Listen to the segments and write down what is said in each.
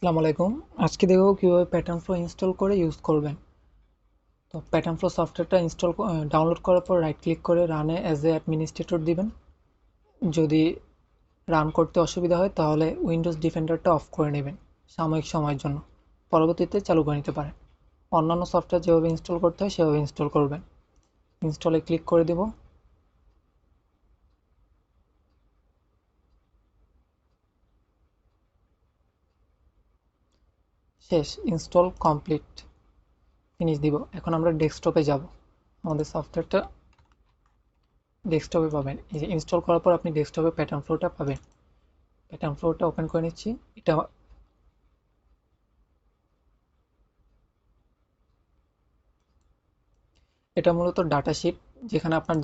আসসালামু আলাইকুম। আজকে দেখব কিভাবে প্যাটার্ন ফ্লো ইনস্টল করে ইউজ করবেন। তো প্যাটার্ন ফ্লো সফটওয়্যারটা ডাউনলোড করার পর রাইট ক্লিক করে রানে অ্যাজ এ অ্যাডমিনিস্ট্রেটর দিবেন। যদি রান করতে অসুবিধা হয় তাহলে উইন্ডোজ ডিফেন্ডারটা অফ করে নেবেন সাময়িক সময়ের জন্য, পরবর্তীতে চালু করে নিতে পারেন। অন্যান্য সফটওয়্যার যেভাবে ইনস্টল করতে হয় সেভাবে ইনস্টল করবেন। ইনস্টলে ক্লিক করে দেব। শেষ, ইনস্টল কমপ্লিট, ফিনিশ দিব। এখন আমরা ডেস্কটপে যাব। আমাদের সফটওয়্যারটা ডেস্কটপে পাবেন। এই যে ইনস্টল করার পর আপনি ডেস্কটপে প্যাটার্ন ফ্লোটা পাবেন। প্যাটার্ন ফ্লোটা ওপেন করে নিচ্ছি। এটা এটা মূলত ডাটা শিট, যেখানে আপনার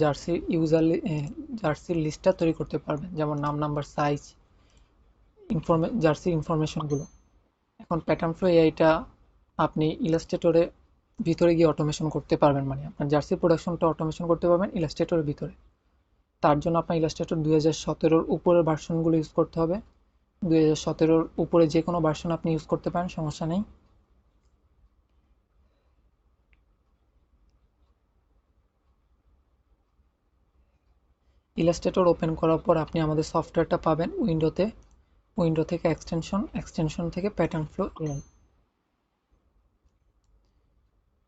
জার্সির লিস্টটা তৈরি করতে পারবেন, যেমন নাম, নাম্বার, সাইজ, জার্সির ইনফরমেশনগুলো। এখন প্যাটার্ন ফ্লো এআইটা আপনি ইলাস্ট্রেটরে ভিতরে গিয়ে অটোমেশন করতে পারবেন, মানে আপনার জার্সি প্রোডাকশনটা অটোমেশন করতে পারবেন ইলাস্ট্রেটরের ভিতরে। তার জন্য আপনার ইলাস্ট্রেটর 2017-র উপরের ভার্সনগুলো ইউজ করতে হবে। 2017-র উপরে যে কোনো ভার্সন আপনি ইউজ করতে পারেন, সমস্যা নেই। ইলাস্ট্রেটর ওপেন করার পর আপনি আমাদের সফটওয়্যারটা পাবেন উইন্ডোতে। উইন্ডো থেকে এক্সটেনশন থেকে প্যাটার্ন ফ্লো এআই।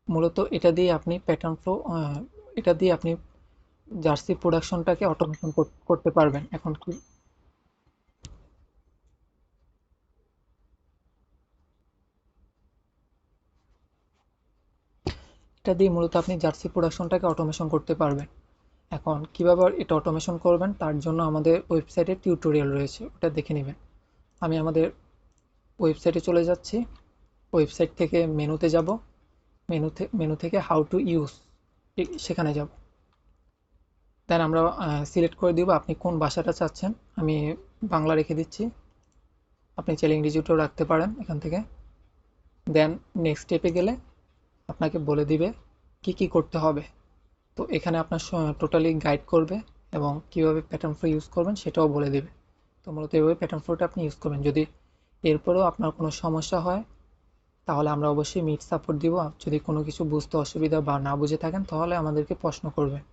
মূলত এটা দিয়ে আপনি জার্সি প্রোডাকশনটাকে অটোমেশন করতে পারবেন। এখন কি এটা দিয়ে মূলত আপনি জার্সি প্রোডাকশনটাকে অটোমেশন করতে পারবেন। এখন কিভাবে এটা অটোমেশন করবেন তার জন্য আমাদের ওয়েবসাইটে টিউটোরিয়াল রয়েছে, ওটা দেখে নেবেন। আমি আমাদের ওয়েবসাইটে চলে যাচ্ছি। ওয়েবসাইট থেকে মেনুতে যাব। মেনু থেকে হাউ টু ইউজ, সেখানে যাব। দেন আমরা সিলেক্ট করে দিব আপনি কোন ভাষাটা চাচ্ছেন। আমি বাংলা রেখে দিচ্ছি, আপনি চাইলে ইংরেজিটাও রাখতে পারেন এখান থেকে। দেন নেক্সট স্টেপে গেলে আপনাকে বলে দিবে কি কি করতে হবে। তো এখানে আপনার টোটালি গাইড করবে এবং কিভাবে প্যাটার্ন ফ্লো ইউজ করবেন সেটাও বলে দিবে। তো মূলত এভাবে প্যাটার্ন ফ্লোটা আপনি ইউজ করবেন। যদি এরপরেও আপনার কোনো সমস্যা হয় তাহলে আমরা অবশ্যই মিট সাপোর্ট দিব। যদি কোনো কিছু বুঝতে অসুবিধা বা না বুঝে থাকেন তাহলে আমাদেরকে প্রশ্ন করবেন।